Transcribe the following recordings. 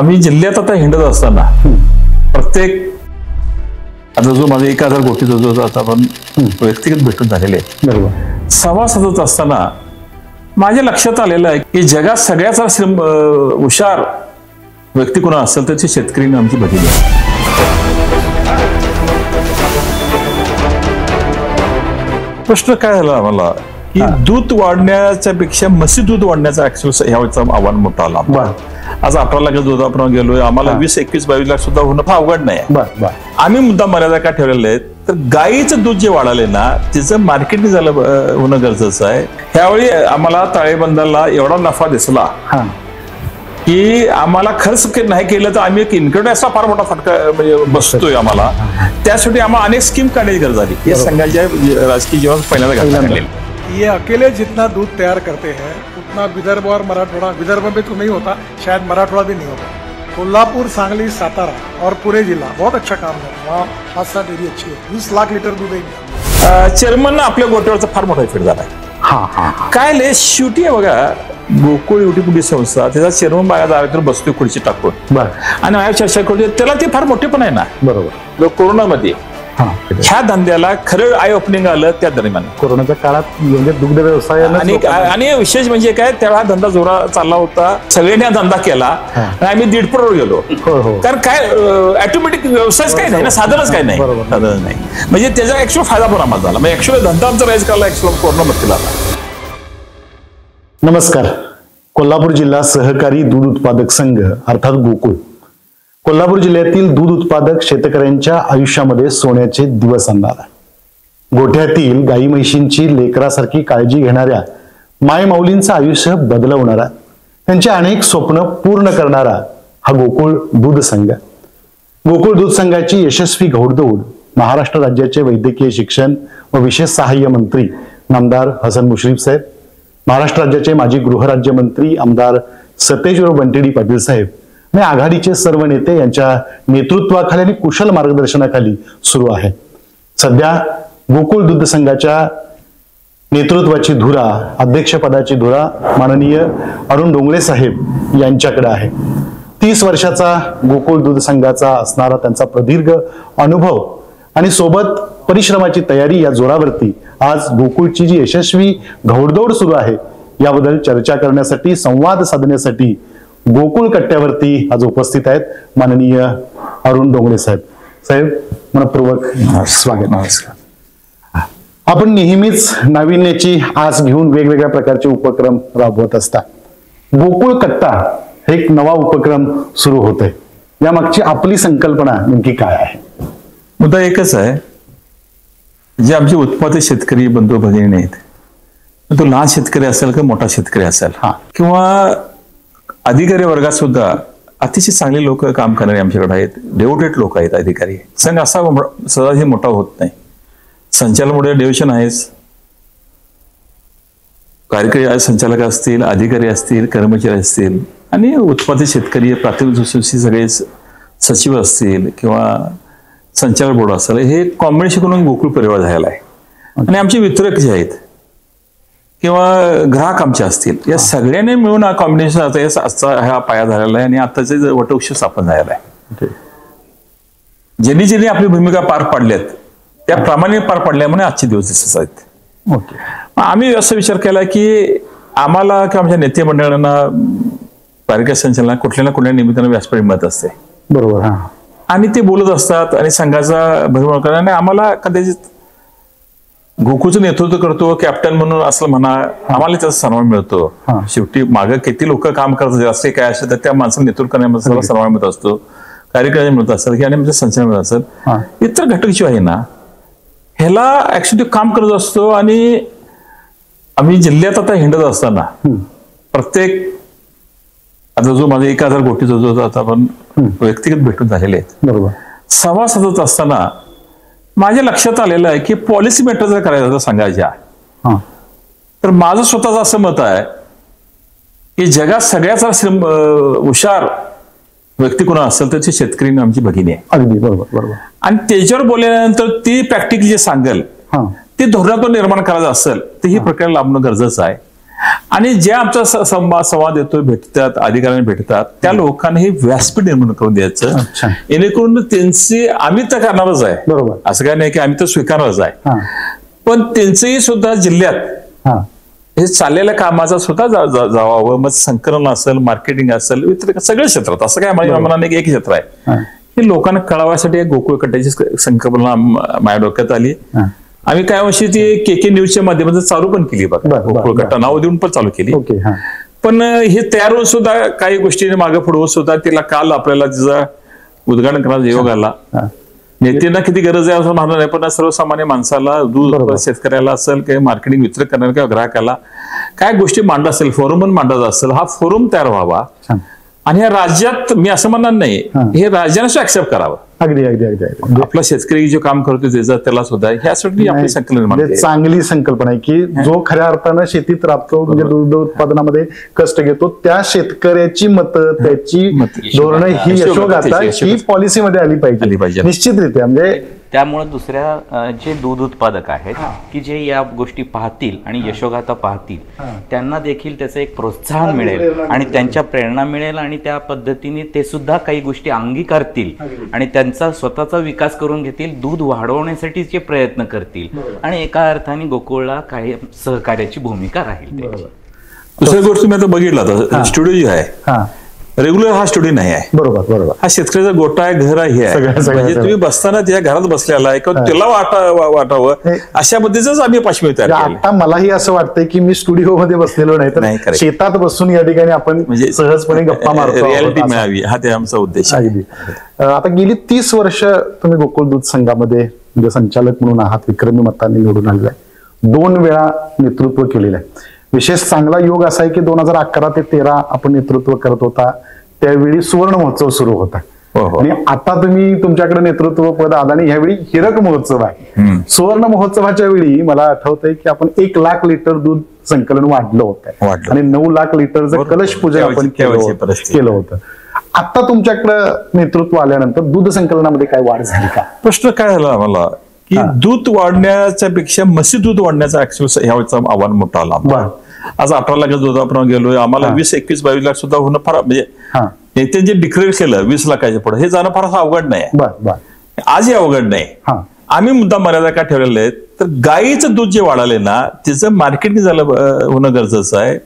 आम्ही जिल्ह्यात आता हिंडत असताना प्रत्येक आता जो माझा 1000 कोटीचा जो आता आपण व्यक्तिगत भेटून झालेले आहे, बरोबर, संवाद साधत असताना माझ्या लक्षात आलेलं आहे की जगात सगळ्यात हुशार व्यक्ती कोणा असेल तर ते शेतकरी आमची भगिनी आहे. प्रश्न काय झाला आम्हाला की दूध वाढण्याच्या पेक्षा म्हशी दूध वाढण्याचा ऍक्च्युअल ह्यावेळेचा आव्हान मोठा आला. आज 18 लाख दूध आपण गेलोय, आम्हाला 20, 21, 22 लाख सुद्धा होणं फार अवघड नाही. आम्ही मुद्दा मर्यादा काय ठेवलेले आहेत तर गायीचं दूध जे वाढाले ना त्याचं मार्केटिंग झालं होणं गरजेचं आहे. ह्यावेळी आम्हाला ताळेबंदाला एवढा नफा दिसला की आम्हाला खर्च नाही केलं तर आम्ही एक इन्कम टॅक्सचा फार मोठा फटका म्हणजे बसतोय आम्हाला. त्यासाठी आम्हाला अनेक स्कीम काढण्याची गरज आली. हे संघाच्या राजकीय जीवनात पहिल्यांदा घडलं. ये अकेले जितना दूध तैयार करते हैं उतना विदर्भ और मराठवाड़ा, विदर्भ में तो नहीं होता, शायद मराठवाड़ा भी नहीं होता. कोल्हापुर, सांगली, सातारा और पूरे जिला बहुत अच्छा काम है. वहाँ 5-7 डेयरी अच्छी है, 20 लाख लिटर दूध है. चेअरमन आपल्या गोट्यावरचा फार मोठा इफेक्ट झाला. काय ले शेवटी आहे बघा, गोकुळ युटिलिटी संस्था त्याचा चेअरमन माझ्या दारातून बसतोय खुर्ची टाकून आणि माझ्या चर्चा करतोय, त्याला ते फार मोठे पण आहे ना. बरोबर, कोरोनामध्ये ह्या धंद्याला खरं आय ओपनिंग आलं त्या दरम्यान कोरोनाच्या काळात म्हणजे दुग्ध व्यवसाय आणि विशेष म्हणजे काय त्यावेळा धंदा जोरा चालला होता, सगळ्यांनी हा धंदा केला आणि आम्ही 1.5 करोड गेलो. कारण काय ऑटोमॅटिक व्यवसायच काही नाही ना, साधनच काही नाही, साधन नाही. म्हणजे त्याचा ऍक्च्युअल फायदा पण आम्हाला झाला. म्हणजे ऍक्च्युअली धंदा आमचा राईज करायला ऍक्च्युअल कोरोनामध्ये आला. नमस्कार. कोल्हापूर जिल्हा सहकारी दूध उत्पादक संघ अर्थात गोकुळ कोल्हापूर जिल्ह्यातील दूध उत्पादक शेतकऱ्यांच्या आयुष्यामध्ये सोन्याचे दिवस आणणारा, गोठ्यातील गाई म्हशींची लेकरासारखी काळजी घेणाऱ्या मायमाऊलींचं आयुष्य बदलवणारा, त्यांचे अनेक स्वप्न पूर्ण करणारा हा गोकुळ दूध संघ. गोकुळ दूध संघाची यशस्वी घौडदौड महाराष्ट्र राज्याचे वैद्यकीय शिक्षण व विशेष सहाय्य मंत्री नामदार हसन मुश्रीफ साहेब, महाराष्ट्र राज्याचे माजी गृहराज्यमंत्री आमदार सतेजराव बंटेडी पाटील साहेब आणि आघाडीचे सर्व नेते यांच्या नेतृत्वाखाली आणि कुशल मार्गदर्शनाखाली सुरू आहे. सध्या गोकुळ दूध संघाच्या नेतृत्वाची धुरा, अध्यक्षपदाची धुरा माननीय अरुण डोंगळे साहेब यांच्याकडे आहे. 30 वर्षाचा गोकुळ दूध संघाचा असणारा त्यांचा प्रदीर्घ अनुभव आणि सोबत परिश्रमाची तयारी या जोरावरती आज गोकुळची जी यशस्वी घौडदौड सुरू आहे याबद्दल चर्चा करण्यासाठी, संवाद साधण्यासाठी गोकुळ कट्ट्यावरती आज उपस्थित आहेत माननीय अरुण डोंगळे साहेब. साहेब मनपूर्वक स्वागत. नमस्कार. आपण नेहमीच नाविन्याची आस घेऊन वेगवेगळ्या प्रकारचे उपक्रम राबवत असता. गोकुळ कट्टा हे एक नवा उपक्रम सुरू होत आहे, यामागची आपली संकल्पना नेमकी काय आहे? मुद्दा एकच आहे, जे आमचे उत्पादक शेतकरी बंधू भगिनी आहेत, तो लहान शेतकरी असेल किंवा मोठा शेतकरी असेल किंवा अधिकारी वर्गात सुद्धा अतिशय चांगले लोक काम करणारे आमच्याकडे आहेत, डेव्होटेड लोक आहेत अधिकारी. संघ असा सहज मोठा होत नाही. संचालनामुळे डेव्हिशन आहेच, कार्यकारी संचालक असतील, अधिकारी असतील, कर्मचारी असतील आणि उत्पादित शेतकरी, प्राथमिक सगळे सचिव असतील किंवा संचालक बोर्ड असेल, हे कॉम्बिनेशन करून गोकुळ परिवार झालेला आहे. आणि आमचे वितरक जे आहेत किंवा ग्राहक आमचे असतील, या सगळ्यांनी मिळून हा कॉम्बिनेशन हा पाया झालेला आहे आणि आताचे वटवृक्ष स्थापन झालेला आहे. ज्यांनी ज्यांनी आपली भूमिका पार पाडल्यात त्याप्रमाणे पार पडल्यामुळे आजचे दिवस दिसत आहेत. आम्ही असा विचार केला की आम्हाला किंवा आमच्या नेते मंडळांना, कार्यकारी संचालना कुठल्या ना कुठल्या निमित्तानं व्यासपीठ मिळत असते. बरोबर. आणि ते बोलत असतात आणि संघाचा भरभर करणार. आणि आम्हाला कदाचित गोकुळचं नेतृत्व करतो कॅप्टन म्हणून असं म्हणा, आम्हाला त्याचा सन्मान मिळतो. शेवटी मागे किती लोक काम करतात, जास्त काय असेल तर त्या माणसाला नेतृत्व करण्यामध्ये सन्मान मिळत असतो, कार्यक्रम मिळत असेल किंवा आमच्या संचालन मिळत असेल. इतर घटक जे आहे ना ह्याला ऍक्च्युली काम करत असतो. आणि आम्ही जिल्ह्यात आता हिंडत असताना प्रत्येक आता जो माझा 1000 कोटीचा जो आता आपण व्यक्तिगत भेटून झालेले आहेत, बरोबर, संवाद साधत असताना माझ्या लक्षात आलेलं आहे की पॉलिसी मॅटर जर करायचं सांगायच्या तर माझं स्वतःचं असं मत आहे की जगात सगळ्यात हुशार व्यक्ती कोणा असेल तर ती शेतकरी आमची भगिनी आहे. अगदी बरोबर, बरोबर. आणि त्याच्यावर बोलल्यानंतर ती प्रॅक्टिकली जे सांगेल ते धोरणातून निर्माण करायचं असेल तर ही प्रक्रिया लाभणं गरजेचं आहे. आणि जे आमचा संवाद येतो, भेटतात, अधिकाऱ्यांना भेटतात, त्या लोकांना हे व्यासपीठ निर्माण करून द्यायचं, अच्छा. जेणेकरून त्यांची आम्ही तर करणारच आहे, बरोबर. असं काय नाही की आम्ही तर स्वीकारणारच आहे, हा. पण त्यांचंही सुद्धा जिल्ह्यात हा. हे चाललेल्या कामाचा सुद्धा जावावं. मग संकलन असेल, मार्केटिंग असेल, सगळ्या क्षेत्रात असं काय मला नाही की एक क्षेत्र आहे, हा. हे लोकांना कळवण्यासाठी एक गोकुळ कट्ट्याची संकल्पना माझ्या डोक्यात आली. हा. आम्ही काय वर्षी ती के न्यूजच्या माध्यमातून चालू पण केली बघा, बरं, बरं, गोकुळ कट्टा नाव देऊन पण चालू केली. ओके. हा. पण हे तयार होऊन सुद्धा काही गोष्टी मागे पुढे होत सुद्धा तिला काल आपल्याला तिचा उद्घाटन करण्याचा योग आला. हा. नेत्यांना किती गरज आहे असं म्हणणार नाही, पण सर्वसामान्य माणसाला, दूध बरोबर. शेतकऱ्याला असेल, काही मार्केटिंग वितरण करणाऱ्या किंवा ग्राहकाला काय गोष्टी मांडत असेल, फोरम मांडत असेल, हा फोरम तयार व्हावा. छान. आणि ह्या राज्यात मी असं म्हणणार नाही, हे राज्यानं ऍक्सेप्ट करावं. अगदी अगदी अगदी अगदी. आपला शेतकरी जे काम करतो त्याला सुद्धा ह्यासाठी आपली संकलन म्हणजे मानते. चांगली संकल्पना आहे की जो खऱ्या अर्थानं शेतीत राबतो, म्हणजे दूध उत्पादनामध्ये कष्ट घेतो, त्या शेतकऱ्याची मतं, त्याची धोरणं, ही यशोगाथा ही पॉलिसीमध्ये आली पाहिजे निश्चितरित्या. म्हणजे त्यामुळे दुसऱ्या जे दूध उत्पादक आहेत की जे या गोष्टी पाहतील आणि यशोगाथा पाहतील, त्यांना देखील त्याचं एक प्रोत्साहन मिळेल आणि त्यांच्या प्रेरणा मिळेल आणि त्या पद्धतीने ते सुद्धा काही गोष्टी अंगीकारतील आणि त्यांचा स्वतःचा विकास करून घेतील, दूध वाढवण्यासाठीचे प्रयत्न करतील आणि एका अर्थाने गोकुळला काही सहकार्याची भूमिका राहील त्याची. दुसऱ्या गोष्ट मी आता बघितला आता स्टुडिओ जे आहे रेग्युलर हा स्टुडिओ नाही आहे. बरोबर बरोबर. हा शेतकऱ्याचा गोटा आहे, घर आहे, हे आहे. म्हणजे तुम्ही बसताना त्या घरात बसलेला आहे किंवा त्याला वाटावं अशा पद्धतीच आम्ही पाचवी तयार केली. आता मलाही असं वाटतंय की मी स्टुडिओ मध्ये बसलेलो नाही तर शेतात बसून या ठिकाणी आपण म्हणजे सहजपणे गप्पा मारतो, रियालिटी मिळावी, हा ते आमचा उद्देश आहे. अगदी. आता गेली 30 वर्ष तुम्ही गोकुळ दूध संघामध्ये म्हणजे संचालक म्हणून आहात, विक्रमी मतांनी निवडून आलेला आहे, 2 वेळा नेतृत्व केलेलं आहे. विशेष चांगला योग असा आहे की 2011 ते 13 आपण नेतृत्व करत होता, त्यावेळी सुवर्ण महोत्सव सुरू होता. आणि आता तुम्ही तुमच्याकडे नेतृत्व पद आलं आणि ह्यावेळी हिरक महोत्सव आहे. सुवर्ण महोत्सवाच्या वेळी मला आठवतंय की आपण 1 लाख लिटर दूध संकलन वाढलं होतं आणि 9 लाख लिटरचं कलश पूजन आपण केलं होतं. आता तुमच्याकडे नेतृत्व आल्यानंतर दूध संकलनामध्ये काय वाढ झाली का? प्रश्न काय झाला आम्हाला की दूध वाढण्याच्या पेक्षा म्हशी दूध वाढण्याचा ऍक्च्युअल ह्यावेळेचा आव्हान मोठा आला. आज 18 लाख दूध आपण गेलोय, आम्हाला 20, 21, 22 लाख सुद्धा होणं फार म्हणजे नेत्यांनी जे डिक्लेअर केलं 20 लाखाच्या पुढे हे जाणं फार अवघड नाही. आजही अवघड नाही. आम्ही मुद्दा मर्यादा का ठेवलेल्या आहेत तर गाईचं दूध जे वाढालंय ना त्याचं मार्केटिंग झालं होणं गरजेचं आहे.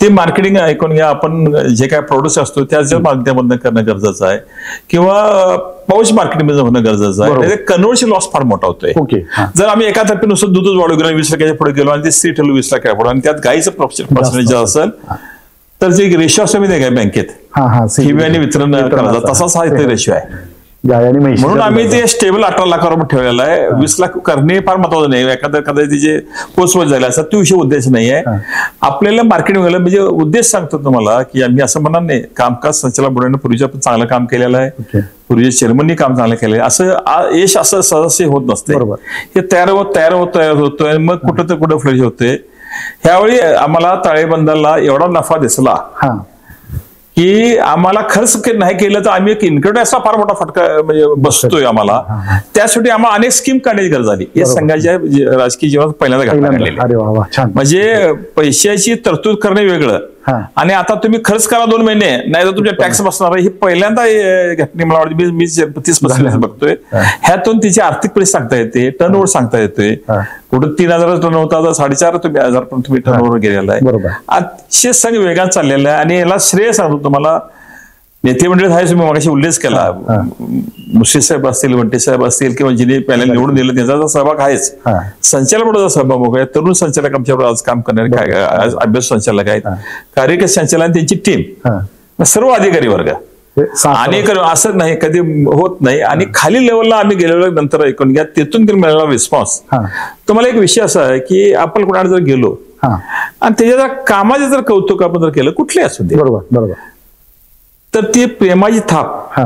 ते मार्केटिंग ऐकून घ्या, आपण जे काय प्रोड्यूस असतो त्याच्या माध्यमातून करणं गरजेचं आहे किंवा पाऊस मार्केटिंग होणं गरजेचं आहे. कन्व्हर्शन लॉस फार मोठा होतोय. जर आम्ही एकातर्फे नुसतं दूधच वाढू गेलो 20 लाखाच्या पुढे गेलो आणि ते स्त्री ठेवलं 20 लाखाच्या पुढे आणि त्यात गाईचं पर्सेंटेज असेल तर जे रेशो असतो मी नाही काय बँकेत हिव्याने वितरण करायचं तसाच हा इथे रेशो आहे. म्हणून आम्ही ते स्टेबल 18 लाखावर ठेवलेला आहे. 20 लाख करणे फार महत्वाचं नाही. एखाद्या तिचे पोचवत झाले असा तो विषय उद्देश नाही आहे आपल्याला. मार्केटिंग व्हायला म्हणजे उद्देश सांगतो तुम्हाला की आम्ही असं म्हणणार नाही कामकाज संचालक बुडाने पूर्वीच्या पण चांगलं काम केलेलं आहे, पूर्वीच्या चेअरमननी काम चांगलं केलेलं आहे, असं यश असं सहस्य होत नसते. हे तयार होतोय आणि मग कुठं तर कुठं फ्लश होते. ह्यावेळी आम्हाला ताळेबंदाला एवढा नफा दिसला की आम्हाला खर्च नाही केलं तर आम्ही एक इन्कम टॅक्सचा फार मोठा फटका म्हणजे बसतोय आम्हाला. त्यासाठी आम्हाला अनेक स्कीम काढण्याची गरज झाली. या संघाच्या राजकीय जीवनात पहिल्यांदा घटना म्हणजे पैशाची तरतूद करणे वेगळं आणि आता तुम्ही खर्च करा 2 महिने नाही तर तुमच्या टॅक्स बसणार आहे. ही पहिल्यांदा घटने मला वाटतं मी 30% बघतोय. ह्यातून तिची आर्थिक परिस्थिती सांगता येते, टर्नओव्हर सांगता येतोय. कुठं 3,000 टर्न होता 4,500 पण तुम्ही टर्नओव्हर गेलेला आहे. अतिशय संघ वेगात चाललेला आहे आणि याला श्रेय सांगतो तुम्हाला. नेते मंडळीत आहे तुम्ही मगाशी उल्लेख केला, मुश्रीफ साहेब असतील, वंटे साहेब असतील किंवा जिने पॅनल निवडून दिलं त्यांचा सहभाग आहेच. संचालक मंडळाचा सहभाग आहे. तरुण संचालक आमच्यावर आज काम करणारे अभ्यास संचालक आहेत, कार्यकारी संचालक त्यांची टीम, सर्व अधिकारी वर्ग आणि असं नाही कधी होत नाही. आणि खाली लेवलला आम्ही गेलेलो नंतर ऐकून घ्या तिथून मिळालेला रिस्पॉन्स. तुम्हाला एक विषय असा आहे की आपण कोणाला जर गेलो आणि त्याच्या कामाचे जर कौतुक आपण जर केलं कुठले असू दे बरोबर तर ती प्रेमाची थाप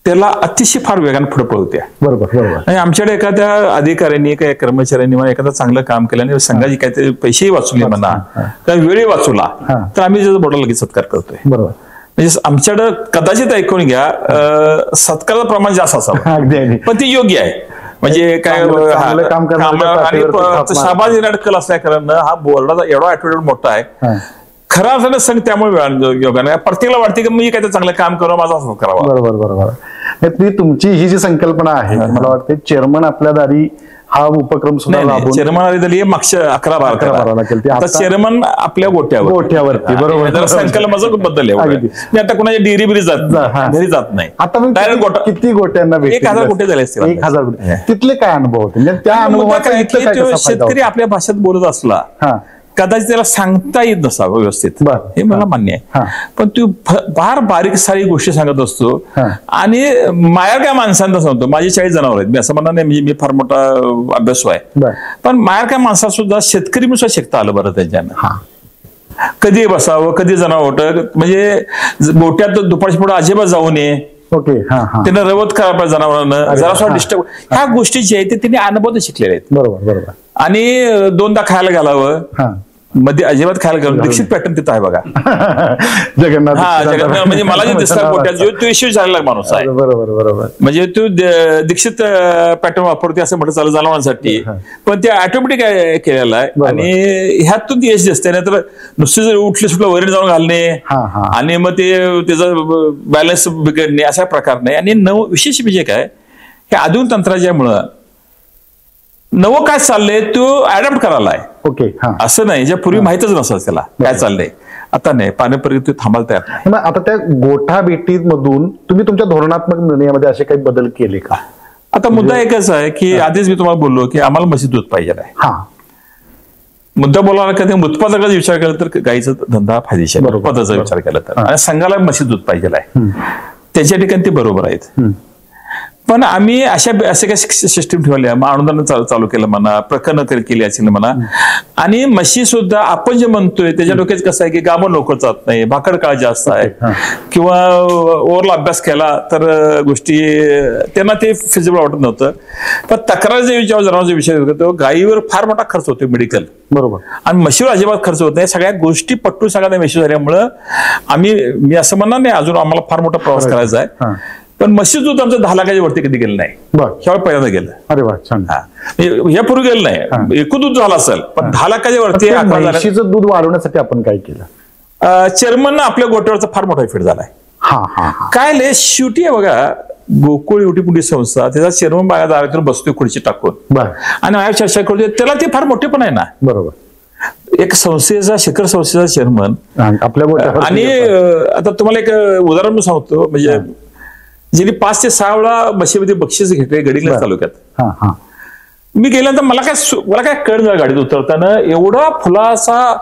त्याला अतिशय फार वेगाने पुढे पळवते. बरोबर. आणि आमच्याकडे एखाद्या अधिकाऱ्यांनी एका कर्मचाऱ्यांनी मला एखादं चांगलं काम केलं आणि संघाची काहीतरी पैसेही वाचवले म्हणा किंवा वेळही वाचवला तर आम्ही त्याचा बोर्डाला लगेच सत्कार करतोय. बरोबर. म्हणजे आमच्याकडं कदाचित ऐकून घ्या सत्काराचं प्रमाण जास्त असावं पण ते योग्य आहे. म्हणजे काय चांगलं काम करणाऱ्या आणि पाठीवरती थाप मारतात. शाबाज इनाडकल असल्या कारण हा बोर्डाचा एवढा ऍटिट्यूड मोठा आहे. खरा अर्थाने संघ त्यामुळे योगाने प्रत्येकाला वाटते की मी काय चांगलं काम करावं, माझा असं करावा. बरोबर बरोबर. नाही, तुमची ही जी संकल्पना आहे, मला वाटते चेअरमन आपल्या दारी हा उपक्रम सुद्धा लाभून चेअरमन आली तरी मागच्या 11-12 केली. आता चेअरमन आपल्या गोठ्यावरती बरोबर. संकल्पाचं बद्दल आहे. मी आता कोणाच्या डेअरी बिरी घरी जात नाही. आता मग Direct गोठा. किती गोट्यांना 1000 गोटे झाले असतील. 1000 गोटे. तिथले काय अनुभव होते म्हणजे त्या मुद्दा अनुभवाचा काय इथं की काय तो कसा फायदा शेतकरी होतो? आपल्या भाषेत बोलत असला हा कदाचित त्याला सांगता येत नसावं व्यवस्थित, बरं. हे मला मान्य हा. आहे. पण तू फार बारीक सारी गोष्टी सांगत असतो हा. आणि माया काय माणसांना सांगतो. माझी 40 जनावर आहेत, मी असं म्हणणार नाही मी फार मोठा अभ्यासू आहे, बरं. पण माया काय माणसात सुद्धा शेतकरी म्हणून सुद्धा शिकता आलं बरं त्यांच्यानं. हा कधी बसावं, कधी जनावर म्हणजे गोट्यात दुपारच्या पुढे अजिबात जाऊ नये, ओके. हा हा त्यांना रवत करायला जनावरांना जरा सुद्धा डिस्टर्ब, ह्या गोष्टी जे आहेत ते त्यांनी अनुभव शिकलेले आहेत. बरोबर बरोबर. आणि 2दा खायला घालावं, हा मध्ये अजिबात खायला घालून दीक्षित पॅटर्न तिथं आहे बघा. जगन्नाथ हा जगन्नाथ म्हणजे मला जे दिसला गोट्यात जो तो इश्यू झालेला माणूस आहे, बरोबर बरोबर. म्हणजे तू दीक्षित पॅटर्न वापरते असं म्हटलं चालू जनावरांसाठी, पण ते ऑटोमॅटिक केलेलं आहे. बरोबर. आणि ह्यातून यश दिसते. नाहीतर नुसते जर उठले सुटलं वरील जाऊन घालणे हा, हा. आणि मग ते त्याचं बॅलन्स बिघडणे अशा प्रकार नाही. आणि विशेष म्हणजे काय की आधुनिक तंत्राच्यामुळं नवं काय चाललंय तो अडॅप्ट करायला आहे. ओके. हा असं नाही ज्या पूर्वी माहितच नसायचं त्याला काय चाललंय. आता नाही, पारंपरिक थांबायला तयार नाही. मग आता त्या गोठा भेटीमधून तुम्ही तुमच्या धोरणात्मक निर्णयामध्ये असे काही बदल केले का? आता मुद्दा एकच आहे की आधीच मी तुम्हाला बोललो की आम्हाला म्हशी दूध पाहिजे आहे. हा मुद्दा बोलायला कधी उत्पादकाचा विचार केला तर गाईचा धंदा फायदेशीर आहे. बरोबर. उत्पादनाचा विचार केला तर आणि संघाला म्हशी दूध पाहिजे आहे, त्याच्या ठिकाणी ते बरोबर आहेत. पण आम्ही असे काही सिस्टीम ठेवल्या, अनुदान चालू केलं म्हणा, प्रकरण केली असेल म्हणा. आणि म्हशी सुद्धा आपण जे म्हणतोय त्याच्या डोक्यात कसं आहे की गाभण लवकर जात नाही, भाकड काळ जास्त आहे, किंवा ओव्हरला अभ्यास केला तर गोष्टी त्यांना ते फिजिबल वाटत नव्हतं. पण तक्रार जे जनावरांचा विषय करतो, गायीवर फार मोठा खर्च होतो मेडिकल, बरोबर. आणि म्हशीवर अजिबात खर्च होत नाही. सगळ्या गोष्टी पट्टू सगळ्या म्हशी झाल्यामुळं मी असं म्हणणार नाही अजून आम्हाला फार मोठा प्रवास करायचा आहे. पण म्हशी दूध आमचं 10 लाखाच्या वरती कधी गेलं नाही, ह्यावेळी पहिल्यांदा गेलं. अरे वा, छान. यापूर्वी गेलं नाही, एकूण दूध झालं असेल, पण 10 लाखाच्या वरती. म्हशीचं दूध वाढवण्यासाठी आपण काय केलं? चेअरमन आपल्या गोट्यावरचा फार मोठा इफेक्ट झालाय. हा हा. काय लय शेवटी आहे बघा, गोकुळ एवढी मोठी संस्था, त्याचा चेअरमन बाया दारातून बसतोय खुर्ची टाकून आणि माझ्या चर्चा करतोय, त्याला ते फार मोठे पण आहे ना. बरोबर. एक संस्थेचा शिखर संस्थेचा चेअरमन आपल्या गोट्यावर. आणि आता तुम्हाला एक उदाहरण मी सांगतो, म्हणजे ज्यांनी 5 ते 6 वेळा म्हशीमध्ये बक्षीस घेतले गडिंग्लज तालुक्यात. मी गेल्यानंतर मला काय कळ झालं गाडीत उतरताना, एवढा फुलाचा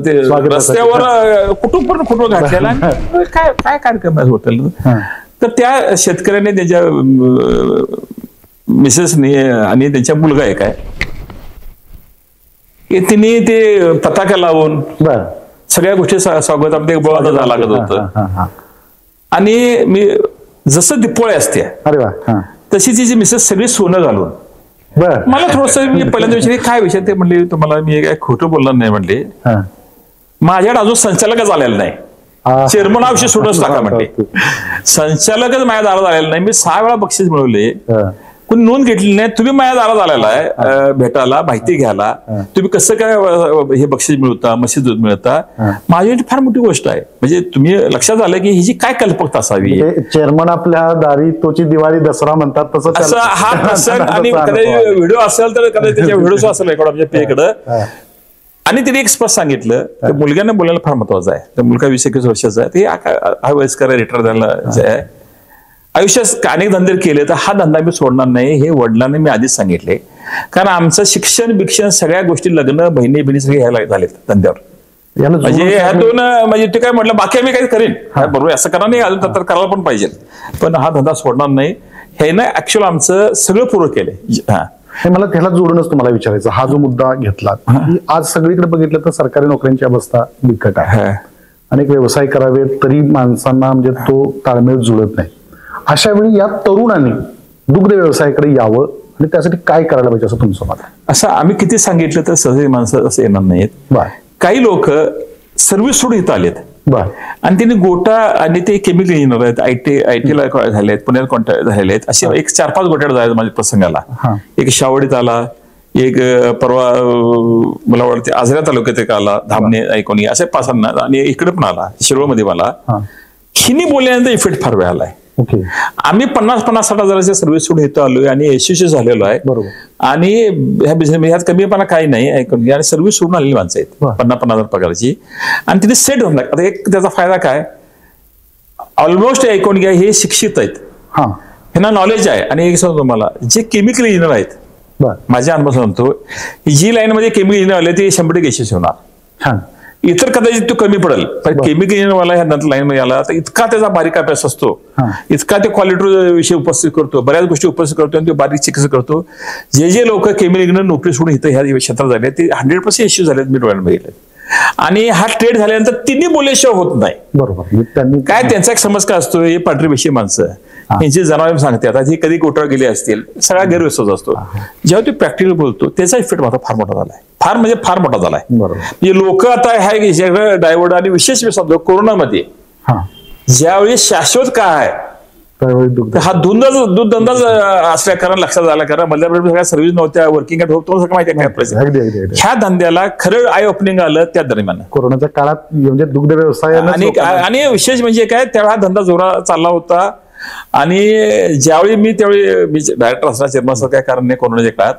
ते रस्त्यावर कुठून घातलेला, काय काय कार्यक्रम होtel. तर त्या शेतकऱ्याने त्यांच्या मिसेसने आणि त्यांच्या मुलगा एक आहे, तिने ते पताका लावून सगळ्या गोष्टी स्वागत बोळा लागत होतं. आणि मी जसं दिपोळे असते तशी तिची मिसेस सगळी सोनं घालून. मला थोडस मी पहिल्यांदा विचारले काय विषय, ते म्हणले तुम्हाला मी काय खोटं बोलणार नाही म्हणले, माझ्याकडे अजून संचालकच आलेला नाही, चेअरमन हा विषय सोडूनच टाका म्हणले. संचालकच माझ्या दारात आलेला नाही, मी 6 वेळा बक्षीस मिळवले, कोणी नोंद घेतली नाही. तुम्ही माझ्या दारात आलेला आहे भेटायला, माहिती घ्यायला, तुम्ही कसं काय हे बक्षीस मिळवता, म्हशी दूध मिळता, माझ्यासाठी फार मोठी गोष्ट आहे. म्हणजे तुम्ही लक्षात आलं की हिची काय कल्पकता असावी. चेअरमन आपल्या दारी तोची दिवाळी दसरा म्हणतात तसं असं हा प्रसंग. आणि कदाचित व्हिडिओ असेल तर कदाचित त्याच्या व्हिडिओ असेल रेकॉर्ड आमच्या पेकडं. आणि तिने एक स्पष्ट सांगितलं, त्या मुलग्याने बोलायला फार महत्वाचं आहे. त्या मुलगा 20-21 वर्षाचा आहे, ते हा वयस्कर रिटायर झाला आहे. आयुष्यात अनेक धंदे केले, तर हा धंदा मी सोडणार नाही हे वडिलांनी मी आधीच सांगितले. कारण आमचं शिक्षण सगळ्या गोष्टी, लग्न, बहिणी सगळे ह्याला झालेत धंद्यावर. म्हणजे ह्यातून म्हणजे ते काय म्हटलं, बाकी आम्ही काही करेन बरोबर, असं करा नाही, अजून तर करायला पण पाहिजे, पण हा धंदा सोडणार नाही. हे ना ऍक्च्युअल आमचं सगळं पूर्ण केलंय. मला त्याला जोडूनच तुम्हाला विचारायचं, हा जो मुद्दा घेतला, आज सगळीकडे बघितलं तर सरकारी नोकऱ्यांची अवस्था बिकट आहे. अनेक व्यवसाय करावे तरी माणसांना म्हणजे तो ताळमेळ जुळत नाही. अशा वेळी या तरुणांनी दुग्ध व्यवसायाकडे यावं आणि त्यासाठी काय करायला पाहिजे असं तुमचं मत आहे? असं आम्ही किती सांगितलं तर सहज माणसं असं येणार नाहीत. काही लोक सर्व्हिस सोडून इथं आलेत, बर. आणि त्यांनी गोटा आणि ते केमिकल इंजिनियर आहेत, आयटीला झाले आहेत, पुण्यात कॉन्टॅक्ट झालेले आहेत, असे एक 4-5 गोट्यात जायचं माझ्या प्रसंगाला. एक शावडीत आला, एक परवा मला वाटते आजरा तालुक्यात एक आला, धामणे ऐकोनी, असे 5 आणि इकडे पण आला शिरोळमध्ये मला. हिनी बोलल्यानंतर इफेक्ट फार वेळ आलाय. आम्ही 50-60 हजाराच्या सर्व्हिस सोडून इथं आलोय आणि यशस्वी झालेलो आहे. आणि ह्या बिझनेस ह्यात कमीपणा काही नाही ऐकून घ्या. आणि सर्व्हिस सोडून आलेली माणसं आहेत 50-50 हजार पगाराची, आणि तिथे सेट होऊन लागतात. एक त्याचा फायदा काय, ऑलमोस्ट ऐकून घ्या हे शिक्षित आहेत, ह्यांना नॉलेज आहे. आणि एक सांगतो तुम्हाला, जे केमिकल इंजिनियर आहेत, माझ्या अनुभव सांगतो, जी लाईन मध्ये केमिकल इंजिनियर आले ते 100% यशस्वी होणार. इतर कदाचित तो कमी पडेल, पण केमिकल इंजिनियरवाला ह्या लाईन मध्ये आला तर इतका त्याचा बारीक अभ्यास असतो, इतका ते क्वालिटी विषय उपस्थित करतो, बऱ्याच गोष्टी उपस्थित करतो आणि तो बारीक चिकित्सा करतो. जे लोक केमिकल इंजिनियर नोकरी सोडून इथं ह्या क्षेत्रात झाले ते 100% यशस्वी झालेत, मी डोळ्यात बघितले. आणि हा ट्रेड झाल्यानंतर तिन्ही बोलल्याशिवाय होत नाही. बरोबर. काय त्यांचा एक समज काय असतो, हे पांढरीपेशी माणसं यांची जनावर सांगतात, हे कधी गोटावर गेले असतील, सगळा गैरव्यवस्था असतो. जेव्हा तो प्रॅक्टिकल बोलतो त्याचा इफेक्ट माझा फार मोठा झालाय, फार मोठा झालाय. म्हणजे लोक आता ह्या डायव्हर्ट, आणि विशेष मी सांगतो कोरोनामध्ये ज्यावेळी शाश्वत काय आहे हा दूध धंदाच असल्या कारण लक्षात आला, कारण मधल्या सगळ्या सर्व्हिस नव्हत्या, वर्किंग ॲट होम, तुम्हाला माहिती आहे काय. ह्या धंद्याला खरं आय ओपनिंग आलं त्या दरम्यान कोरोनाच्या काळात, म्हणजे दुग्ध व्यवसाय. आणि विशेष म्हणजे काय, त्यावेळा धंदा जोरा चालला होता. आणि ज्यावेळी मी डायरेक्टर असणार, चेअरमन असं काय कारण नाही कोरोनाच्या काळात,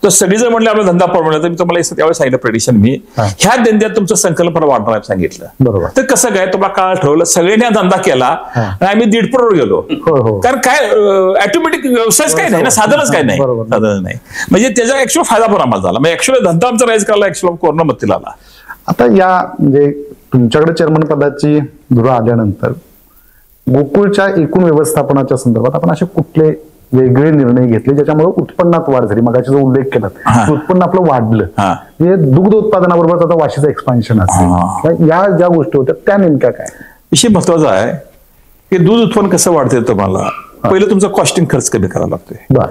तर सगळीजण म्हणले आपला धंदा परवडला. तर मी तुम्हाला त्यावेळी सांगितलं प्रेडिक्शन, मी ह्या धंद्यात तुमचं संकल्पना वाढणार आहे सांगितलं. बरोबर. तर कसं काय, तुम्हाला काळ ठरवलं, सगळ्यांनी हा धंदा केला आणि आम्ही 1.5 करोड गेलो. कारण काय ऑटोमॅटिक व्यवसायच काय नाही ना, साधनच काय नाही, साधन नाही. म्हणजे त्याचा ऍक्च्युअल फायदा पण आम्हाला झाला. म्हणजे ऍक्च्युअली धंदा आमचा राईज करायला ऍक्च्युअली कोरोना मतीला आला. आता या म्हणजे तुमच्याकडे चेअरमन पदाची धुरा आल्यानंतर गोकुळच्या एकूण व्यवस्थापनाच्या संदर्भात आपण असे कुठले वेगळे निर्णय घेतले ज्याच्यामुळे उत्पन्नात वाढ झाली? मगाशी जो उल्लेख केला, उत्पन्न आपलं वाढलं, म्हणजे दुग्ध उत्पादनाबरोबर आता वाशीचं एक्सपान्शन असेल, या ज्या गोष्टी होत्या त्या नेमक्या काय? विषय महत्वाचा आहे की दूध उत्पन्न कसं वाढते, तुम्हाला पहिलं तुमचा कॉस्टिंग खर्च कमी करावा लागतोय.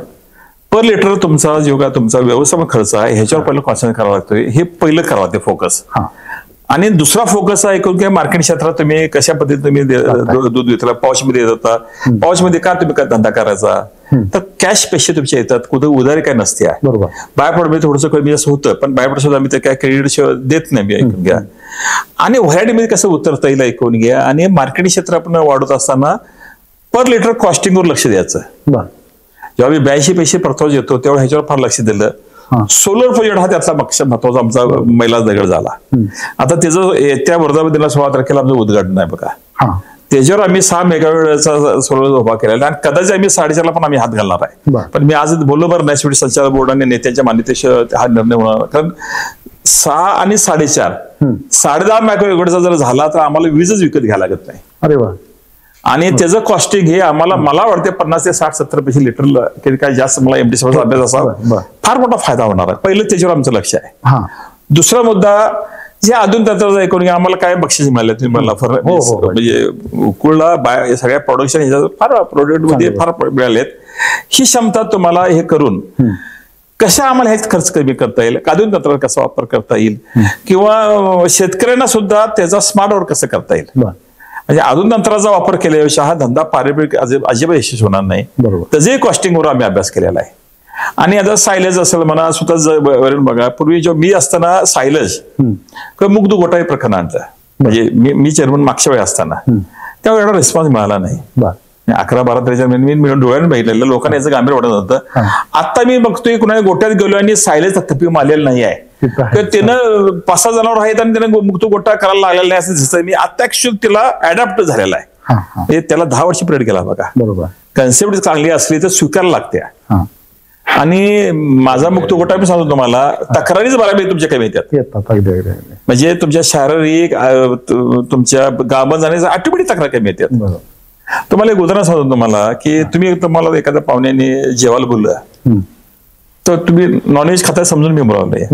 पर लिटर तुमचा जेव्हा तुमचा व्यवस्थापन खर्च आहे ह्याच्यावर पहिलं कॉन्सन्ट्रेट करावा लागतोय, हे पहिलं करावं लागते फोकस. आणि दुसरा फोकस आहे की मार्केट क्षेत्रात तुम्ही कशा पद्धतीने तुम्ही दूध विकला, पाऊसमध्ये येत होता, पाऊसमध्ये का तुम्ही काय धंदा करायचा, तर कॅश पैसे तुमचे येतात, कुठे उधारी काय नसते. बरोबर. बायप्रोडक्ट थोडंसं कमी असं होतं, पण बायप्रोडक्ट सुद्धा आम्ही काय क्रेडिट देत नाही, मी ऐकून घ्या. आणि व्हरायटीमध्ये कसं उतरता येईल ऐकून घ्या. आणि मार्केटिंग क्षेत्र आपण वाढवत असताना पर लिटर कॉस्टिंगवर लक्ष द्यायचं. जेव्हा मी 82 पैसे परतावा येतो तेव्हा ह्याच्यावर फार लक्ष दिलं. सोलर प्रोजेक्ट हा त्यातला महत्वाचा आमचा मैलाच दगड झाला. आता त्याचं येत्या वर्धापतीला 16 तारखेला आमचं उद्घाटन आहे बघा. त्याच्यावर आम्ही 6 मेगावॅटचा सोलर उभा केलेला आणि कदाचित आम्ही 4.5 पण आम्ही हात घालणार आहे. पण मी आज बोललो बरं, नॅशनल संचालक बोर्ड आणि नेत्यांच्या मान्यतेशिवाय हा निर्णय होणार. कारण 6 आणि 4.5 10.5 मेगावॅटचा जर झाला तर आम्हाला वीजच विकत घ्यायला लागत नाही. अरे वा. आणि त्याचं कॉस्टिंग हे आम्हाला, मला वाटते 50 ते 60-70 पैसे लिटर काय जास्त मला एमडी अभ्यास असा फार मोठा फायदा होणार आहे. पहिलं त्याच्यावर आमचं लक्ष आहे. दुसरा मुद्दा, जे आधुनिक तंत्राचा ऐकून घ्या, आम्हाला काय बक्षीस मिळाले तुम्ही मला म्हणजे उकुळला सगळ्या प्रोडक्शन ह्याच्यात फार प्रोडक्ट मध्ये फार मिळालेत. ही क्षमता तुम्हाला हे करून कशा आम्हाला हे खर्च कमी करता येईल, आधुनिक तंत्राचा कसा वापर करता येईल, किंवा शेतकऱ्यांना सुद्धा त्याचा स्मार्ट वर्क कसं करता येईल. म्हणजे आधुनिक तंत्राचा वापर केल्यापेक्षा हा धंदा पारंपरिक अजिबात यशस्वी होणार नाही. त्याचंही कॉस्टिंगवर आम्ही अभ्यास केलेला आहे. आणि आता सायलेज असेल म्हणा, स्वतः बघा, पूर्वी जेव्हा मी असताना सायलेज किंवा मुग्ध गोटा हे प्रकरण आणलं, म्हणजे मी चेअरमन मागच्या वेळी असताना त्यावेळी एवढा रिस्पॉन्स मिळाला नाही. 11-12 मी मिळून डोळ्याने बघितलेलं, लोकांना याचं गांभीर्य वाटत होतं. आता मी बघतोय कुणा गोट्यात गेलो आणि सायलेज तथ्य आलेलं नाही आहे, तर त्यानं 5-6 जनावर आहेत आणि त्यानं मुक्त गोटा करायला लागलेला नाही असं दिसतंय. मी आता ऍक्च्युअली त्याला अडॅप्ट झालेला आहे. त्याला 10 वर्ष पिरियड केला बघा. बरोबर. कन्सेप्ट चांगली असली तर स्वीकारायला लागते. आणि माझा मुक्त गोटा मी सांगतो तुम्हाला, तक्रारीच बऱ्यापैकी तुमच्या कमी येतात. म्हणजे तुमच्या शारीरिक तुमच्या गावात जाण्याच्या ऑटोमॅटिक तक्रार कमी येतात. तुम्हाला एक उदाहरण सांगतो तुम्हाला की तुम्हाला एखाद्या पाहुण्याने जेवायला बोललं तर तुम्ही नॉनव्हेज खाता समजून मी बोलावलंय,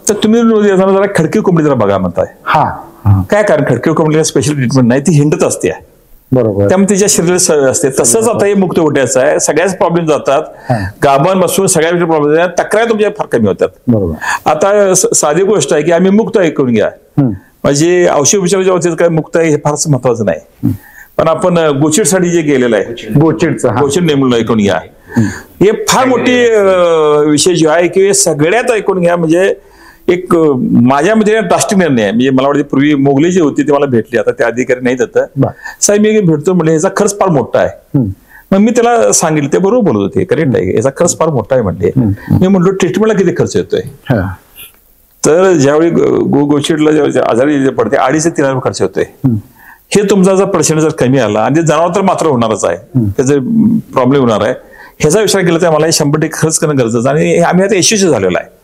तर तुम्ही जरा खडकी कोंबडी जरा बघा म्हणताय. काय कारण, खडकी कोंबडीला स्पेशल ट्रीटमेंट नाही, ती हिंडत असते. बरोबर. त्यामुळे तिच्या शरीरात असते. तसंच आता हे मुक्त गोट्याचं आहे, सगळ्याच प्रॉब्लेम जातात, गाभण बसून सगळ्या प्रॉब्लेम, तक्रार तुमच्या फार कमी होतात. आता साधी गोष्ट आहे की आम्ही मुक्त ऐकून घ्या, म्हणजे औषध उपचाराच्या बाबतीत काय मुक्त आहे हे फारच महत्वाचं नाही. पण आपण गोचिडसाठी जे गेलेलं आहे, गोचिड नेमलं ऐकून घ्या, हे फार मोठी विषय जो आहे की सगळ्यात ऐकून घ्या. म्हणजे एक माझ्या मध्ये राष्ट्रीय निर्णय आहे. म्हणजे मला वाटते पूर्वी मोगली जी होती ते मला भेटली, आता ते अधिकारी नाही जात साहेब मी भेटतो म्हणजे ह्याचा खर्च फार मोठा आहे. मग मी त्याला सांगितलं, ते बरोबर बोलत होते, करेक्ट आहे, याचा खर्च फार मोठा आहे म्हणले. मी म्हणलो ट्रीटमेंटला किती खर्च येतोय, तर ज्यावेळी गोचिडला आजारी पडते 2,500 ते 3,000 खर्च होतोय. हे तुमचा जर पर्सेंट जर कमी आला आणि जनावर तर मात्र होणारच आहे, त्याचे प्रॉब्लेम होणार आहे, ह्याचा विचार केला तर मला 100% खर्च करणं गरजेचं. आणि आम्ही आता यशस्वी झालेला आहे.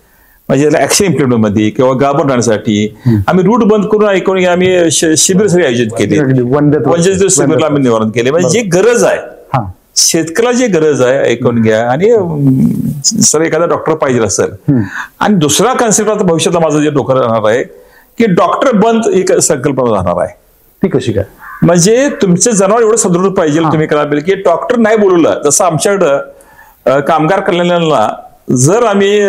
म्हणजे ऍक्शन इम्प्लिमेंट मध्ये किंवा गाभण राहण्यासाठी आम्ही रूट बंद करून ऐकून आम्ही शिबिर सगळी आयोजित केली, वंचित दिवस शिबिरला आम्ही निवारण केले. म्हणजे जी गरज आहे शेतकऱ्याला, जी गरज आहे ऐकून घ्या. आणि सर एखादा डॉक्टर पाहिजे असेल. आणि दुसरा कन्सेप्ट आता भविष्यात माझं जे डोकं राहणार आहे की डॉक्टर बंद एक संकल्पना राहणार आहे. ती कशी काय? म्हणजे तुमचे जनावर एवढं सदृढ पाहिजे तुम्ही करायला पाहिजे की डॉक्टर नाही बोलवलं. जसं आमच्याकडं कामगार कल्याणाला जर आम्ही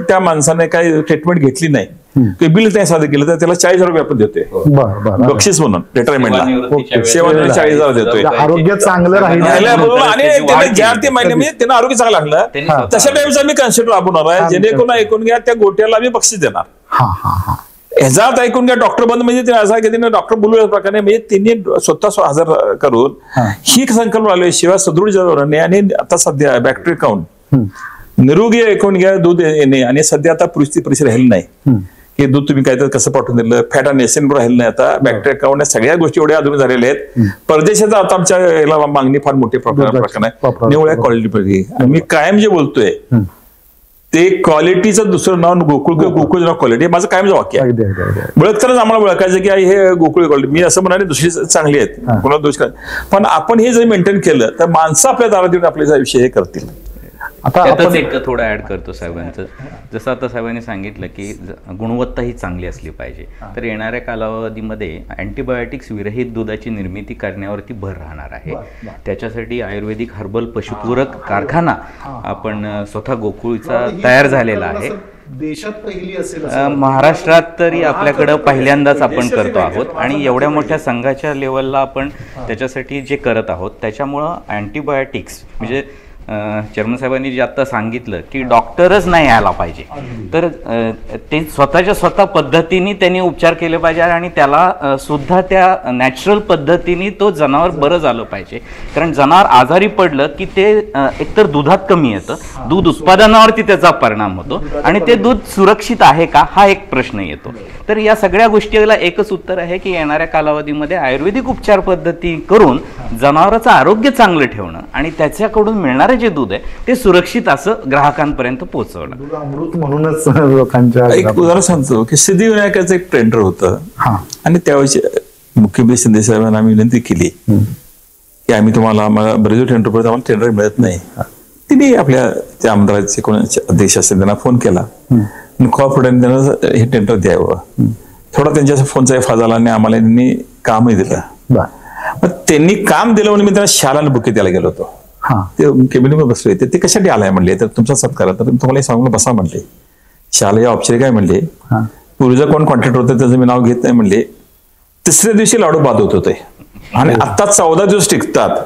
त्या माणसाने काही ट्रीटमेंट घेतली नाही, बिल नाही साधं केलं तर त्याला 40,000 रुपये आपण देतोय बक्षीस म्हणून रिटायरमेंटला. सेवानिवृत्ती 40,000 देतोय. आरोग्य चांगलं राहिलं आणि ज्या ते महिने म्हणजे त्यांना आरोग्य चांगलं लागलं तशा टाइमचा आम्ही कन्सेप्ट राबवणार आहे, जेणेकरून ऐकून घ्या त्या गोट्याला आम्ही बक्षीस देणार. ह्याचा अर्थ ऐकून घ्या, डॉक्टर बंद म्हणजे असं की त्यांनी डॉक्टर बोलू प्रकारे म्हणजे त्यांनी स्वतः हजर करून ही संकल्पना आली. शिवाय सदृढ जनावरांनी आणि आता सध्या बॅक्टेरिया काउंट निरोगी ऐकून घ्या दूध येणे. आणि सध्या आता परिस्थिती राहिली नाही की दूध तुम्ही काय तर कसं पाठवून दिलं, फॅट आणि एसिन राहिलं नाही. आता बॅक्टेरिया काउंट या सगळ्या गोष्टी एवढ्या आधुनिक झालेल्या आहेत. परदेशात आता आमच्या याला मागणी फार मोठी प्रकार आहे निवड्या क्वालिटी. मी कायम जे बोलतोय ते क्वालिटीचं दुसरं नाव गोकुळ नाव क्वालिटी माझं कायमचं वाक्य आहे. ओळखतानाच आम्हाला ओळखायचं की हे गोकुळ क्वालिटी. मी असं म्हणाले दुसरी चांगली आहेत, कोणाला दोष काय, पण आपण हे जर मेंटेन केलं तर माणसं आपल्या दारात येऊन आपले विषय हे करतील. आता एक थोडं ऍड करतो साहेबांचं. जसं आता साहेबांनी सांगितलं की गुणवत्ता ही चांगली असली पाहिजे, तर येणाऱ्या कालावधीमध्ये अँटीबायोटिक्स विरहित दुधाची निर्मिती करण्यावरती भर राहणार आहे. त्याच्यासाठी आयुर्वेदिक हर्बल पशुपूरक कारखाना आपण स्वतः गोकुळचा तयार झालेला आहे. देशात पहिली असेल महाराष्ट्रात तरी आपल्याकडं पहिल्यांदाच आपण करतो आहोत. आणि एवढ्या मोठ्या संघाच्या लेवलला आपण त्याच्यासाठी जे करत आहोत त्याच्यामुळं अँटीबायोटिक्स म्हणजे चेअरमन साहेबांनी जे आता सांगितलं की डॉक्टरच नाही यायला पाहिजे, तर ते स्वतः पद्धतीने त्यांनी उपचार केले पाहिजे आणि त्याला सुद्धा त्या नॅचरल पद्धतीने तो जनावर बरं झालं पाहिजे. कारण जनावर आजारी पडलं की ते एकतर दुधात कमी येतं, दूध उत्पादनावरती त्याचा परिणाम होतो आणि ते दूध सुरक्षित आहे का हा एक प्रश्न येतो. तर या सगळ्या गोष्टीला एकच उत्तर आहे की येणाऱ्या कालावधीमध्ये आयुर्वेदिक उपचार पद्धती करून जनावरांचं आरोग्य चांगलं ठेवणं आणि त्याच्याकडून मिळणारे जे दूध आहे ते सुरक्षित असं ग्राहकांपर्यंत पोहोचवलं. अमृत म्हणूनच लोकांच्या. एक उदाहरण सांगतो की सिद्धिविनायकाचं एक टेंडर होतं आणि त्यावेळी मुख्यमंत्री शिंदे साहेबांना आम्ही विनंती केली की आम्ही तुम्हाला बरेच टेंडर पडत आम्हाला टेंडर मिळत नाही. तिने आपल्या त्या आमदाराचे कोणाचे अध्यक्ष असतील त्यांना फोन केला, कॉर्पोरेट त्यांना हे टेंडर द्यावं. थोडा त्यांच्या फोनचा फायदा झाला आणि आम्हाला त्यांनी कामही दिलं. मग त्यांनी काम दिलं म्हणून मी त्यांना शाळाला बुके द्यायला गेलो होतो. ते कॅबिनेटमध्ये बसले ते कशासाठी आलाय म्हणले, तर तुमचा सत्कार तर तुम्हाला सांगून बसा म्हणले. शालेय औपचारिक काय म्हणले, पूर्वीचा कोण कॉन्ट्रॅक्टर होतं त्याचं मी नाव घेत नाही म्हणले. तिसऱ्या दिवशी लाडू बाद होत होते आणि आता 14 दिवस टिकतात.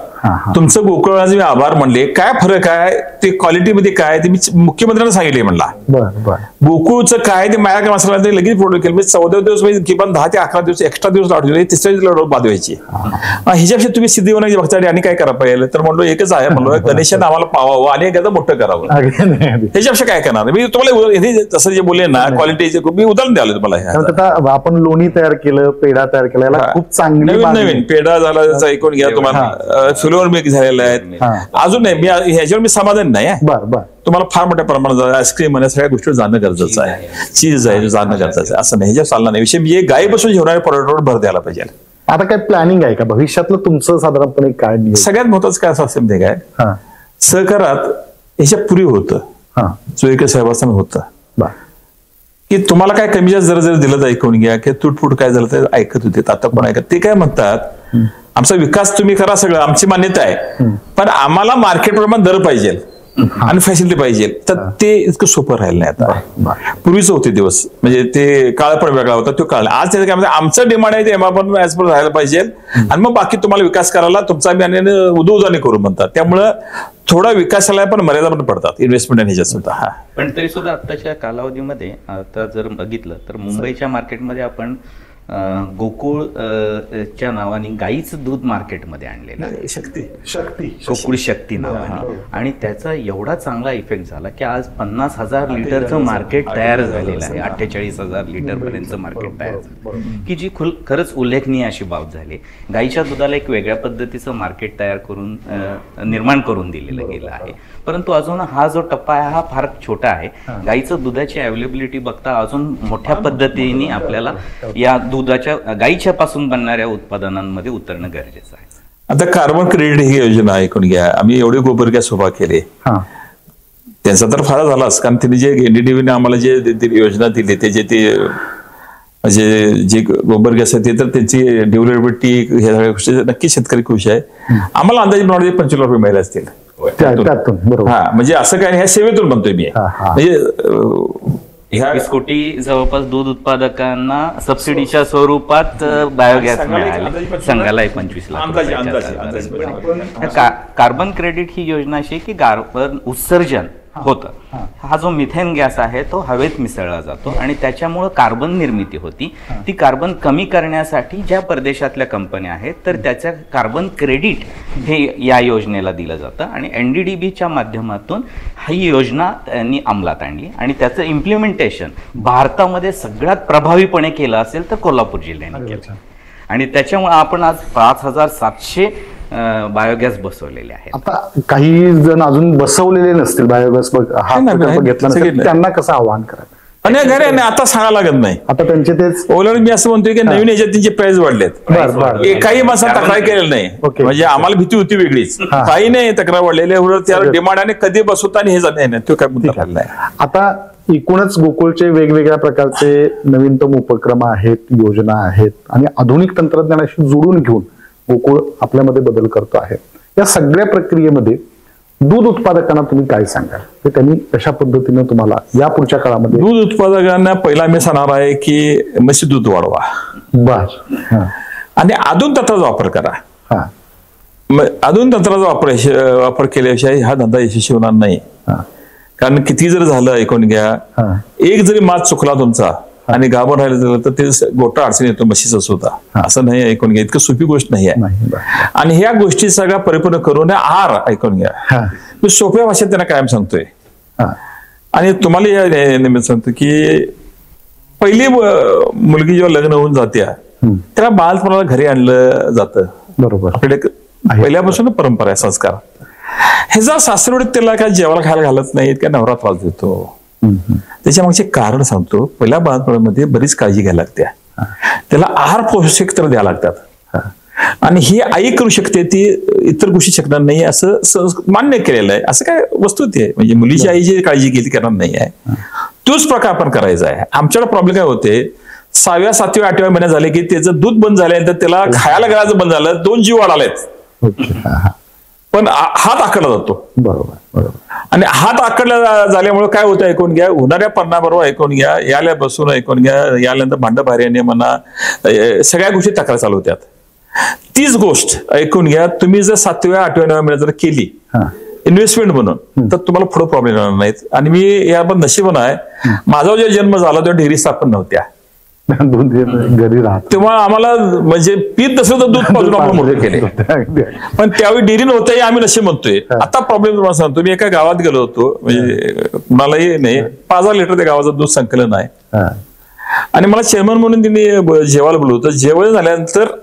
तुमचं गोकुळाचे मी आभार म्हणले. काय फरक आहे ते क्वालिटीमध्ये काय ते मी मुख्यमंत्र्यांना सांगितले म्हणला. गोकुळचं काय ते माझ्या मसाला लगेच फोटो केलं. 14 दिवस म्हणजे किमान 10 ते 11 दिवस एक्स्ट्रा दिवस लाडू दिले, तिसऱ्या दिवशी लाडू बाद व्हायची. ह्याच्यापेक्षा तुम्ही सिद्धिविनायक बघता आणि काय करा पाहिजे, तर म्हणलो एकच आहे म्हणलो गणेशानं आम्हाला पावावं आणि एखादं मोठं करावं. ह्याच्यापेक्षा काय करणार मी तुम्हाला जसं जे बोलले ना क्वालिटीचे मी उदाहरण द्याल तुम्हाला. आपण लोणी तयार केलं, पेढा तयार केला, याला खूप चांगली नवीन पेढा झाला त्याचा ऐकून घ्या तुम्हाला. फ्लेवर मिल्क झालेला आहे अजून नाही. मी ह्याच्यावर मी समाधान नाही. तुम्हाला फार मोठ्या प्रमाणात आईस्क्रीम आणि सगळ्या गोष्टी जाणं गरजेचं आहे, चीज आहे जाणं गरजेचं आहे. असं नाही ह्याच्यावर चालणार नाही. विषय म्हणजे गायीपासून जेवणाऱ्या पर्यटनावर भर द्यायला पाहिजे. आता काय प्लॅनिंग आहे का भविष्यातलं तुमचं साधारणपणे काय? सगळ्यात महत्वाचं काय असं ते काय सहकारात ह्याच्या पूर्वी होतं चोईकर साहेबांना होतं की तुम्हाला काय कमी जास्त जरा दिलं तर ऐकून घ्या की तुटफुट काय झालं तर ऐकत होते. आता कोण ऐकत ते काय म्हणतात आमचा विकास तुम्ही करा सगळं आमची मान्यता आहे, पण आम्हाला मार्केट प्रमाणे दर पाहिजे. आणि फॅसिलिटी पाहिजे, तर ते इतकं सोपं राहिलं नाही आता. पूर्वीच होते दिवस, म्हणजे ते काळ पण वेगळा होता, तो काळ. आज त्याचं काय म्हणजे आमचं डिमांड आहे ते पण ऍज पर राहायला पाहिजे, आणि मग बाकी तुम्हाला विकास करायला तुमचा आम्ही उदोउदाने करू म्हणतात. त्यामुळं थोडा विकासाला पण मर्यादा पण पडतात इन्व्हेस्टमेंट आणि ह्याच्यात सुद्धा. हा, पण तरी सुद्धा आत्ताच्या कालावधीमध्ये आता जर बघितलं तर मुंबईच्या मार्केटमध्ये आपण गोकुळ च्या नावाने गाईचं दूध मार्केटमध्ये आणलेलं आहे. शक्ती गोकुळ शक्ती नावाने, आणि त्याचा एवढा चांगला इफेक्ट झाला की आज 50,000 लिटरचं मार्केट तयार झालेलं आहे. 48,000 लिटर पर्यंतचं मार्केट तयार झालं, की जी खरंच उल्लेखनीय अशी बाब झाली. गाईच्या दुधाला एक वेगळ्या पद्धतीचं मार्केट तयार करून निर्माण करून दिलेलं गेलं आहे. परंतु अजून हा जो टप्पा आहे हा फार छोटा आहे. गाईचं दुधाची अवेलेबिलिटी बघता अजून मोठ्या पद्धतीने आपल्याला या दुधाच्या गाईच्या पासून बनणाऱ्या उत्पादनांमध्ये उतरणं गरजेचं आहे. आता कार्बन क्रेडिट ही योजना ऐकून घ्या. आम्ही एवढे गोबर गॅस उभा केले, त्यांचा तर फार झालाच, कारण त्यांनी जे एनडीडीबीने आम्हाला जे योजना दिली त्याचे ते म्हणजे जे गोबर गॅस आहे ते तर त्यांची डेव्हलपमेंटी हे सगळ्या गोष्टी नक्की शेतकरी खुश आहे. आम्हाला अंदाजे 25 रुपये मिळाले असतील बरोबर. हा, म्हणजे असं काय ह्या सेवेतून म्हणतोय मी. म्हणजे 20 कोटी जवळपास दूध उत्पादकांना सबसिडीच्या स्वरूपात बायोगॅस मिळाले. संघाला 25 लाख. कार्बन क्रेडिट ही योजना अशी की कार्बन उत्सर्जन होतं. हा जो मिथेन गॅस आहे तो हवेत मिसळला जातो आणि त्याच्यामुळं कार्बन निर्मिती होती. ती कार्बन कमी करण्यासाठी ज्या परदेशातल्या कंपन्या आहेत तर त्याच्या कार्बन क्रेडिट हे या योजनेला दिलं जातं, आणि NDDBच्या माध्यमातून ही योजना त्यांनी अंमलात आणली, आणि त्याचं इम्प्लिमेंटेशन भारतामध्ये सगळ्यात प्रभावीपणे केलं असेल तर कोल्हापूर जिल्ह्याने केलं. आणि त्याच्यामुळे आपण आज 5,700 बायोगॅस बसवलेले आहेत. आता काही जण अजून बसवलेले नसतील बायोगॅस, हा प्रकल्प घेतला नसेल, त्यांना कसं आवाहन करायचं? आणि घरी नाही आता सांगायला लागत नाही. आता त्यांचे तेच ओलावर मी असं म्हणतोय की नवीन याच्यात त्यांचे प्राइस वाढलेत. काही माणसं तक्रार केलेलं नाही, म्हणजे आम्हाला भीती होती वेगळीच. काही नाही तक्रार वाढलेली, त्यावर डिमांड आणि कधी बसवता आणि हे जात नाही, तो काय मुद्दा झाला नाही. आता एकूणच गोकुळचे वेगवेगळ्या प्रकारचे नवीनतम उपक्रम आहेत, योजना आहेत, आणि आधुनिक तंत्रज्ञानाशी जोडून घेऊन गोकुळ आपल्यामध्ये बदल करतो आहे. या सगळ्या प्रक्रियेमध्ये दूध उत्पादकांना तुम्ही काय सांगाल, की त्यांनी कशा पद्धतीने तुम्हाला या पुढच्या काळामध्ये? दूध उत्पादकांना पहिला मी सांगणार आहे की म्हशी दूध वाढवा, आणि आधुनिक तंत्राचा वापर करा. आधुनिक तंत्राचा वापर केल्याशिवाय हा धंदा यशस्वी होणार नाही. कारण किती जर झालं ऐकून घ्या, एक जरी मात चुकला तुमचा आणि गाभण राहिलं तर ते गोटा अडचण येतो म्हशीचा सुद्धा. असं नाही, ऐकून घ्या, इतकं सोपी गोष्ट नाही आहे. आणि ह्या गोष्टी सगळ्या परिपूर्ण करून आहार ऐकून घ्या. मी सोप्या भाषेत त्यांना कायम सांगतोय, आणि तुम्हाला या निमित्त सांगतो की पहिली मुलगी जेव्हा लग्न होऊन जाते त्याला बालपणाला घरी आणलं जातं. बरोबर. आपल्याकडे पहिल्यापासून परंपरा आहे, संस्कार. ह्याचा सासरवडीत त्याला काय जेवायला खायला घालत नाहीत, काय नवरा त्रास देतो. त्याच्यामागचे कारण सांगतो. पहिल्या बालपणामध्ये बरीच काळजी घ्यायला लागते, त्याला आहार पोषक तर द्यावं लागतात, आणि ही आई करू शकते ती इतर गोष्टी शकणार नाही असं मान्य केलेलं आहे. असं काय वस्तू ते म्हणजे मुलीची आई जी काळजी घेतली करणार नाही आहे, तोच प्रकार आपण करायचा आहे. आमच्याकडे प्रॉब्लेम काय होते, 6व्या 7व्या 8व्या महिन्यात झाले की त्याचं दूध बंद झाल्यानंतर त्याला खायला घालायचं बंद झालं, 2 जीव वाढालेत, पण हात आकडला जातो. बरोबर. आणि हात आकडला झाल्यामुळे काय होतं ऐकून घ्या, होणाऱ्या परिणामाबरोबर ऐकून घ्या, याला बसून ऐकून घ्या, यानंतर भांड भारी येणे म्हणा, सगळ्या गोष्टी तक्रार चालू होत्यात. तीच गोष्ट ऐकून घ्या, तुम्ही जर 7व्या 8व्या 9व्या महिन्यात जर केली इन्व्हेस्टमेंट म्हणून, तर तुम्हाला पुढे प्रॉब्लेम येणार नाहीत. आणि मी याबद्दल नशीबवान आहे, माझा जो जन्म झाला तेव्हा डेअरी स्थापन नव्हत्या, घरी राहत, तेव्हा आम्हाला म्हणजे पीत नसलं तर दूध पाजून आपण मोठे केले, पण त्यावेळी डेअरी नव्हतं, आम्ही नशीब म्हणतोय. आता प्रॉब्लेम तुम्हाला सांगतो, मी एका गावात गेलो होतो, म्हणजे कुणालाही नाही, 5,000 लिटर त्या गावाचं दूध संकलन आहे, आणि मला चेअरमन म्हणून त्यांनी जेवायला बोलवलं होतं. जेवण झाल्यानंतर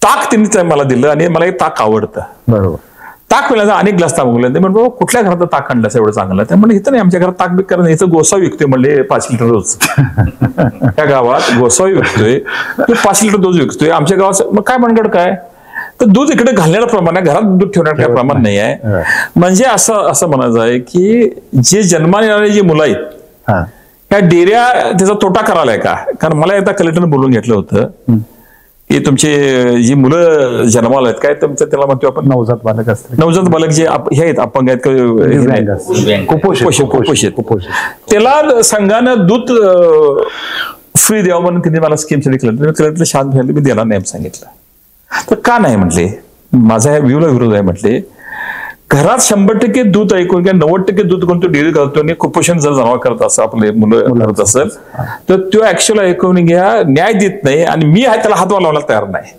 ताक त्यांनी मला दिलं, आणि मला हे ताक आवडतं. बरोबर. ताक मिळायचा अनेक ग्लास ताक मागवले. ते म्हणतो कुठल्या घरात ताक आणलं एवढं चांगलं, ते म्हणलं इथं नाही, आमच्या घरात ताक बीक करत नाही, इथं गोसावी विकतोय म्हणले 5 लिटर रोज. त्या गावात गोसावी विकतोय, तो 5 लिटर रोज विकतोय आमच्या गावात. मग काय म्हणतात काय, तर दूध इकडे घालण्याचं प्रमाण आहे, घरात दूध ठेवण्याचं काय प्रमाण नाही आहे. म्हणजे असं म्हणायचं आहे की जे जन्माला येणारी जी मुलं आहेत त्या डेऱ्या त्याचा तोटा करायलाय का. कारण मला एकदा कलेक्टरने बोलून घेतलं होतं की तुमची जी मुलं जन्माला आहेत काय तुमचं त्याला म्हणतो आपण नवजात बालक असते नवजात बालक जे हे आहेत अपंग आहेत कुपोषित त्याला संघानं दूध फ्री द्यावं म्हणून तिने मला स्कीम केलं शांत व्हायला मी देणार नाही सांगितलं. तर का नाही म्हटले, माझा ह्या व्ह्यूला विरोध आहे म्हटले. घरात 100% दूध ऐकून किंवा 90% दूध कोण तो डेअरी करतो आणि कुपोषण जर जनावर करत असं आपले मुलं करत असेल तर तो ऍक्च्युअल ऐकून घ्या, न्याय देत नाही आणि मी आहे त्याला हात लावायला तयार नाही.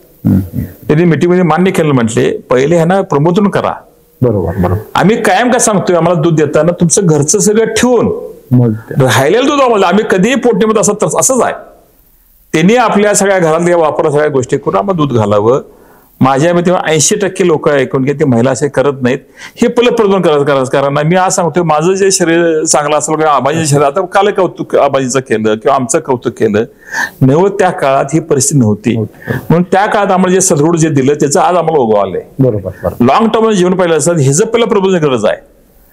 त्यांनी मिटिंगमध्ये मान्य केलं, म्हटले पहिले ह्यांना प्रमोदन करा. बरोबर. आम्ही कायम काय सांगतोय, आम्हाला दूध देताना तुमचं घरचं सगळं ठेवून राहिलेलं दूध आम्हाला, आम्ही कधीही पोटणीमध्ये असंच आहे. त्यांनी आपल्या सगळ्या घरातल्या वापरा सगळ्या गोष्टी करून आम्हाला दूध घालावं. माझ्या मते 80% लोक ऐकून की ते महिला असे करत नाहीत. हे पहिलं प्रबोधन करायचं. कारण मी आज सांगतोय माझं जे शरीर चांगलं असेल किंवा आबाजीचं शरीर, आता काल कौतुक आबाजीचं केलं किंवा आमचं कौतुक केलं नव्हतं, त्या काळात ही परिस्थिती नव्हती. म्हणून त्या काळात आम्हाला जे सदृढ जे दिलं त्याचं आज आम्हाला उगव आलंय. बरोबर. लॉंग टर्म जीवन पाहिलं असतं ह्याचं पहिलं प्रबोधन गरज आहे.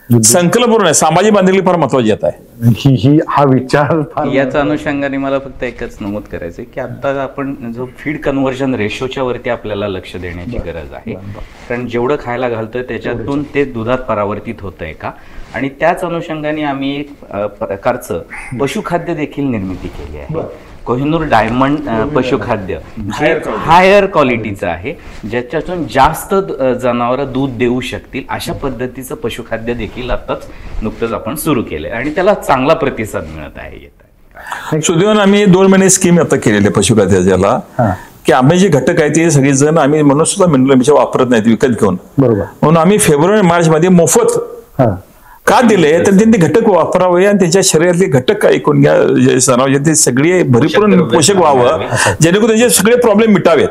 संकल्प आहे, सामाजिक बांधिलकी फार महत्वाची येत आहे. ही हा विचार याच्या अनुषंगाने मला फक्त एकच नमूद करायचंय की आता आपण जो फीड कन्व्हर्जन रेशोच्या वरती आपल्याला लक्ष देण्याची गरज आहे. कारण जेवढं खायला घालतोय त्याच्यातून ते दुधात परावर्तित होतंय का, आणि त्याच अनुषंगाने आम्ही एक प्रकारचं पशुखाद्य देखील निर्मिती केली आहे. कोहिनूर डायमंड पशुखाद्य जे हायर क्वालिटीचं आहे, ज्याच्यातून जास्त जनावरं दूध देऊ शकतील अशा पद्धतीचं पशुखाद्य देखील आताच नुकतंच आपण सुरू केलंय आणि त्याला चांगला प्रतिसाद मिळत आहे. सुदैवाने आम्ही 2 महिने स्कीम आता केलेली पशुखाद्याला, की आम्ही जे घटक आहे ते सगळे जण आम्ही म्हणून सुद्धा मिनरल वापरत नाहीत विकत घेऊन. बरोबर. म्हणून आम्ही फेब्रुवारी मार्च मध्ये मोफत का दिले तर त्यांनी घटक वापरावे आणि त्यांच्या शरीरातले घटक ऐकून घ्या, जनावर ते सगळे भरपूर पोषक व्हावं जेणेकरून त्यांचे सगळे प्रॉब्लेम मिटावेत.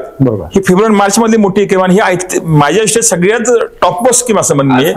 ही फेब्रुवारी मार्च मधली मोठी किंवा ही माझ्या दृष्टीत सगळ्यात टॉप मोस्ट स्कीम असं म्हणणे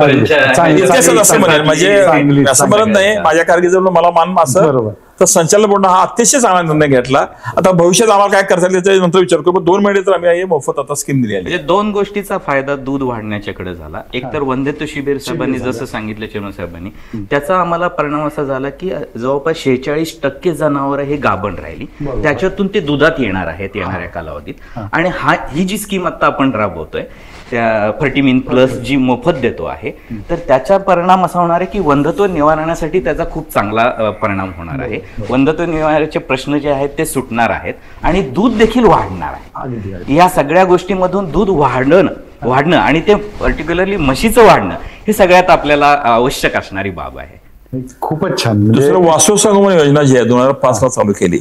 असं म्हणेल. म्हणजे असं म्हणत नाही माझ्या कारकिर्दीवर मला मान असं तर संचालक बोर्ड हा अतिशय चांगला निर्णय घेतला. आता भविष्यात आम्हाला काय करता येईल त्याच्यानंतर विचार करू. 2 महिने तर आम्ही मोफत आता स्कीम दिली आहे. म्हणजे 2 गोष्टीचा फायदा दूध वाढण्याच्याकडे झाला. एक तर वंदेतो शिबीर साहेबांनी जसं सांगितलं चेअरमन साहेबांनी, त्याचा आम्हाला परिणाम असा झाला की जवळपास 46% जनावरं हे गाभण राहिली, त्याच्यातून ते दुधात येणार आहेत येणाऱ्या कालावधीत. आणि ही जी स्कीम आता आपण राबवतोय त्या फर्टिमिन प्लस जी मोफत देतो आहे, तर त्याचा परिणाम असा होणार आहे की वंध्यत्व निवारणासाठी त्याचा खूप चांगला परिणाम होणार आहे. वंध्यत्व निवारणाचे प्रश्न जे आहेत ते सुटणार आहेत आणि दूध देखील वाढणार आहे. या सगळ्या गोष्टींमधून दूध वाढणं आणि ते पर्टिक्युलरली म्हशीचं वाढणं हे सगळ्यात आपल्याला आवश्यक असणारी बाब आहे. खूपच छान. दुसरं वासू संगोपन योजना जी आहे 2005 ला चालू केली.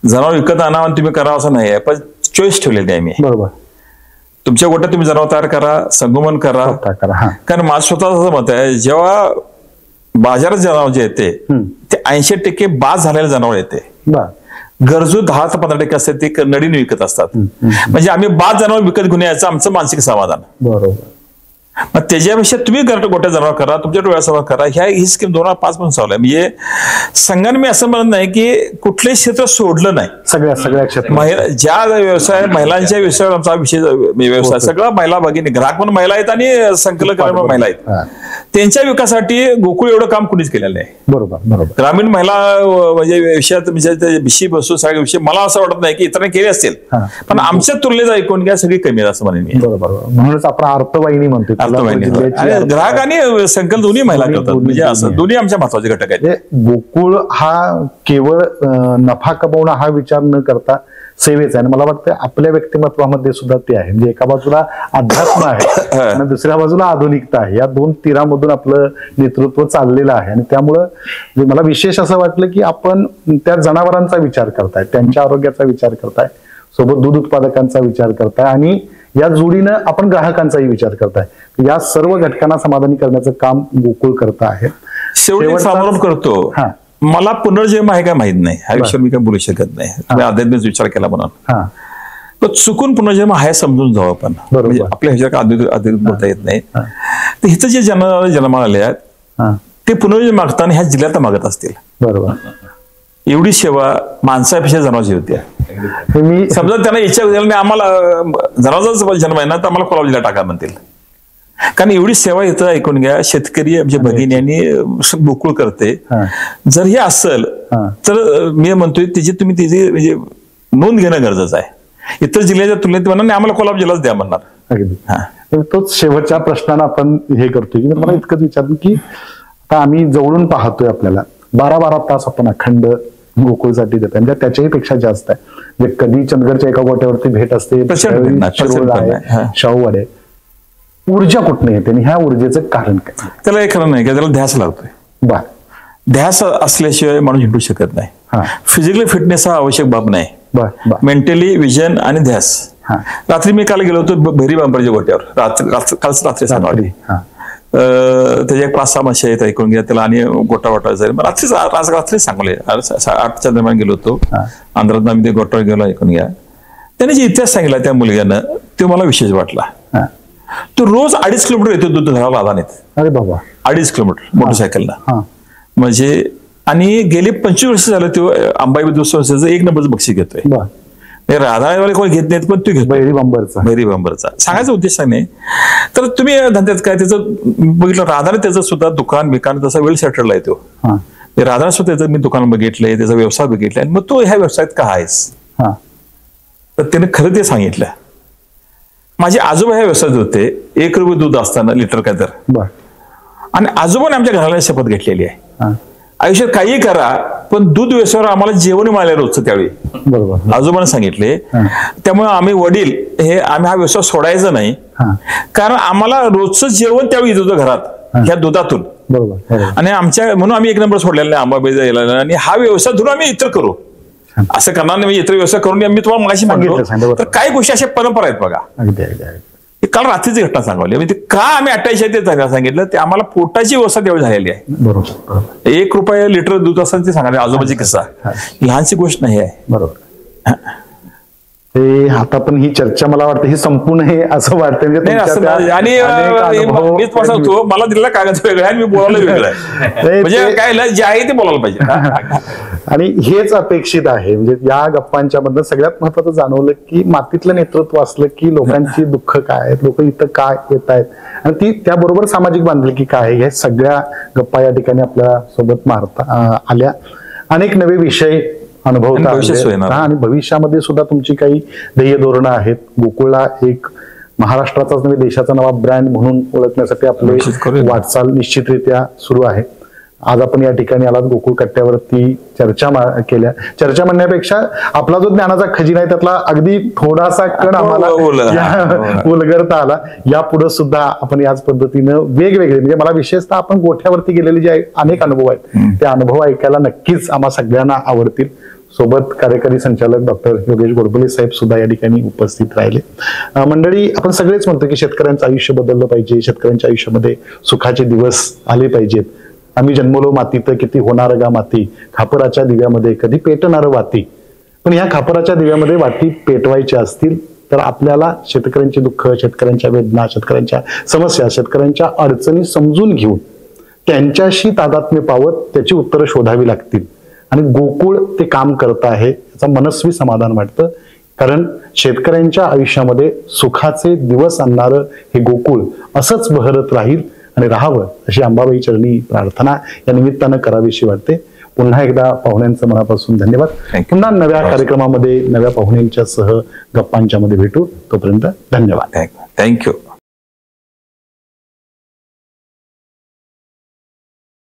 जनावर विकत आणा आणि तुम्ही करा असं नाही, पण चॉईस ठेवलेली आहे मी. बरोबर. तुमच्या गोट्यात तुम्ही जनावर तयार करा, संगोपन करा. कारण माझं स्वतःच मत आहे, जेव्हा बाजारात जनावर जे येते ते 80% बाद झालेलं जनावर येते. गरजू 10 ते 15% असते ते नडीने विकत असतात. म्हणजे आम्ही बाद जनावर विकत घेऊन यायचं आमचं मानसिक समाधान. बरोबर. मग त्याच्यापेक्षा तुम्ही गोट्या जनावर करा, तुमच्या डोळ्यासमोर करा. ही स्कीम 2005 पासून चालू आहे. म्हणजे संघाने मी असं म्हणत नाही की कुठलंही क्षेत्र सोडलं नाही. सगळ्या क्षेत्रात ज्या व्यवसाय महिलांच्या व्यवसायावर आमचा विषय व्यवसाय सगळं महिला भगिनी, ग्राहक पण महिला आहेत आणि संकलन करणाऱ्या महिला आहेत. त्यांच्या विकासासाठी गोकुळ एवढं काम कुणीच केलेलं नाही. बरोबर. ग्रामीण महिला म्हणजे विषयात म्हणजे विषयी बसून सगळ्या विषय मला असं वाटत नाही की इतरांनी केले असतील, पण आमच्या तुलनेत ऐकून घ्या सगळी कमी आहे असं म्हणेन मी. बरोबर. म्हणूनच आपण अर्थवाहिनी म्हणतो. ग्राहक आणि संकलन दोन्ही महिला करतात. म्हणजे असं दोन्ही आमच्या महत्वाचे घटक आहेत. गोकुळ हा केवळ नफा कमवणं हा विचार न करता सेवेचा आहे. आणि मला वाटतं आपल्या व्यक्तिमत्वामध्ये सुद्धा ते आहे. म्हणजे एका बाजूला अध्यात्म आहे आणि दुसऱ्या बाजूला आधुनिकता आहे. या 2 तीरामधून आपलं नेतृत्व चाललेलं आहे. आणि त्यामुळं मला विशेष असं वाटलं की आपण त्या जनावरांचा विचार करताय, त्यांच्या आरोग्याचा विचार करताय, सोबत दूध उत्पादकांचा विचार करताय आणि या जोडीनं आपण ग्राहकांचाही विचार करताय. या सर्व घटकांना समाधानी करण्याचं काम गोकुळ करत आहे. शेवटी समारोप करतो. मला पुनर्जन्म आहे काय माहित नाही, ह्या विषयावर मी काय बोलू शकत नाही. आध्यात्मिक विचार केला म्हणून चुकून पुनर्जन्म आहे समजून जाऊ आपण. म्हणजे आपल्या ह्याच्यात आधुनिक बोलता येत नाही. तर हिचं जे जन्माला आले आहेत ते पुनर्जन्म मागताना ह्या जिल्ह्यात मागत असतील. बरोबर. एवढी सेवा माणसापेक्षा जनावरची होती. मी समजा त्यांना इच्छा आम्हाला जनावरचा जन्म आहे ना तर आम्हाला कोल्हापूर जिल्हा टाका म्हणतील. कारण एवढी सेवा इथं ऐकून घ्या. शेतकरी आमच्या भगिनी यांनी गोकुळ करते. जर हे असेल तर मी म्हणतोय त्याची तुम्ही त्याची म्हणजे नोंद घेणं गरजेचं आहे. इतर जिल्ह्याच्या तुलनेत म्हणणार नाही आम्हाला कोल्हापूर जिल्हाच द्या म्हणणार. अगदी. हा. तर तोच शेवटच्या प्रश्नानं आपण हे करतोय की मला इतकंच विचारलं की आता आम्ही जवळून पाहतोय आपल्याला 12-12 तास आपण अखंड गोकुळसाठी देतोय म्हणजे त्याच्याही पेक्षा जास्त आहे. म्हणजे कधी चंदगडच्या एका गोट्यावरती भेट असते, प्रचंड त्यावेळी भेट, शिरोळ प्रचंड आहे, भेट. हा. शाहूवाड आहे. ऊर्जा कुठनं येते आणि ह्या ऊर्जेचं कारण काय? त्याला हे खरं नाही का त्याला ध्यास लागतोय. बर. ध्यास असल्याशिवाय माणूस हिंडू शकत नाही. हा. फिजिकली फिटनेस हा आवश्यक बाब नाही. बर बर. मेंटली विजन आणि ध्यास. हा. रात्री मी काल गेलो होतो भैरी बांबरच्या गोट्यावर कालच रात्री सांगली. हा. त्याच्या 5-6 मासे आहेत ऐकून घ्या त्याला आणि गोटा वाटायचा रात्री सांगले 8च्या दरम्यान गेलो होतो. आंध्रात आम्ही ते गोट्यावर गेलो ऐकून घ्या. त्याने जे इतिहास सांगितला त्या मुलग्यानं तो मला विशेष वाटला. हा. तो रोज 2.5 किलोमीटर येतो दूध घराला राधानेत. अरे बाबा. 2.5 किलोमीटर मोटरसायकलला. हा. म्हणजे आणि गेली 25 वर्ष झालं तो अंबाई दूध संस्थेचं 1 नंबरचं बक्षीस घेतोय. बर. राधावाले कोणी घेत नाहीत पण तू घेतो बैरी बंबरचा. भैरी बांबरचा. सांगायचा उद्देश नाही. तर तुम्ही धंद्यात काय त्याचं बघितलं राधाने त्याचं सुद्धा दुकान बिकान तसा वेल सेटलला आहे तो. हा. राधाने सुद्धा त्याचं मी दुकान बघितलंय त्याचा व्यवसाय बघितलाय मग तो ह्या व्यवसायात का आहेस. हा. तर त्याने खरं ते सांगितलं. माझे आजोबा ह्या व्यवसायात होते. 1 रुपये दूध असताना लिटर काय तर. बर. आणि आजोबाने आमच्या घराला शपथ घेतलेली आहे हा. आयुष्यात काही करा पण दूध व्यवसायावर आम्हाला जेवण मिळालं रोजचं त्यावेळी बरोबर. आजोबाने सांगितले. त्यामुळे आम्ही वडील आम्ही हा व्यवसाय सोडायचा नाही कारण आम्हाला रोजचं जेवण त्यावेळी येत होतं घरात ह्या दुधातून. बरोबर. आणि आमच्या म्हणून आम्ही 1 नंबर सोडलेला नाही आंबाबाई यायला आणि हा व्यवसाय धरून आम्ही इतर करू असं करणार नाही. इतर व्यवसाय करून मी तुम्हाला मगाशी म्हणतो तर काही गोष्टी अशा परंपरा आहेत बघा. अगदी अगदी. काल रात्रीची घटना सांगवली म्हणजे का आम्ही 88 ते सांगितलं ते आम्हाला पोटाची व्यवस्था त्यावेळी झालेली आहे. बरोबर. 1 रुपये लिटर दूध असताना ते सांगायला आजोबाची किस्सा लहानशी गोष्ट नाही आहे. बरोबर. ते आता पण ही चर्चा मला वाटतं ही संपूर्ण हे असं वाटतं नाही असं नाही. आणि मीच सांगतो मला दिलेला कागद वेगळा आहे मी बोलायला वेगळं आहे म्हणजे काय जे आहे ते बोलायला पाहिजे. आणि हेच अपेक्षित आहे म्हणजे या गप्पांच्या मधनं सगळ्यात महत्वाचं जाणवलं की मातीतलं नेतृत्व असलं की लोकांची दुःख काय आहेत लोक इथं काय येत आहेत आणि ती त्याबरोबर सामाजिक बांधिलकी काय आहे. ह्या सगळ्या गप्पा या ठिकाणी आपल्या सोबत मारता आल्या. अनेक नवे विषय अनुभवता आले आणि भविष्यामध्ये सुद्धा तुमची काही ध्येय धोरणं आहेत. गोकुळला एक महाराष्ट्राचाच नव्हे देशाचा नवा ब्रँड म्हणून ओळखण्यासाठी आपले वाटचाल निश्चितरित्या सुरू आहे. आज आपण या ठिकाणी आलात गोकुळ कट्ट्यावरती चर्चा केल्या. चर्चा म्हणण्यापेक्षा आपला जो ज्ञानाचा खजिना आहे त्यातला अगदी थोडासा कण आम्हाला उलगडता आला. यापुढे सुद्धा आपण याच पद्धतीनं वेगवेगळे म्हणजे मला विशेषतः आपण गोठ्यावरती गेलेले जे अनेक अनुभव आहेत ते अनुभव ऐकायला नक्कीच आम्हा सगळ्यांना आवडतील. सोबत कार्यकारी संचालक डॉक्टर योगेश गोडबोले साहेब सुद्धा या ठिकाणी उपस्थित राहिले. मंडळी आपण सगळेच म्हणतो की शेतकऱ्यांचं आयुष्य बदललं पाहिजे शेतकऱ्यांच्या आयुष्यामध्ये सुखाचे दिवस आले पाहिजेत. आम्ही जन्मलो मातीत किती होणार गा माती खापराच्या दिव्यामध्ये कधी पेटणार वाती. पण या खापराच्या दिव्यामध्ये वाती पेटवायच्या असतील तर आपल्याला शेतकऱ्यांचे दुःख शेतकऱ्यांच्या वेदना शेतकऱ्यांच्या समस्या शेतकऱ्यांच्या अडचणी समजून घेऊन त्यांच्याशी तादात्म्य पावत त्याची उत्तरं शोधावी लागतील. आणि गोकुळ ते काम करत आहे याचं मनस्वी समाधान वाटतं कारण शेतकऱ्यांच्या आयुष्यामध्ये सुखाचे दिवस आणणारं हे गोकुळ असंच बहरत राहील आणि राहावं अशी अंबाबाई चरणी प्रार्थना या निमित्तानं करावीशी वाटते. पुन्हा एकदा पाहुण्यांचं मनापासून धन्यवाद. पुन्हा नव्या कार्यक्रमामध्ये नव्या पाहुण्यांच्या सह गप्पांच्या मध्ये भेटू. तोपर्यंत धन्यवाद. थँक्यू.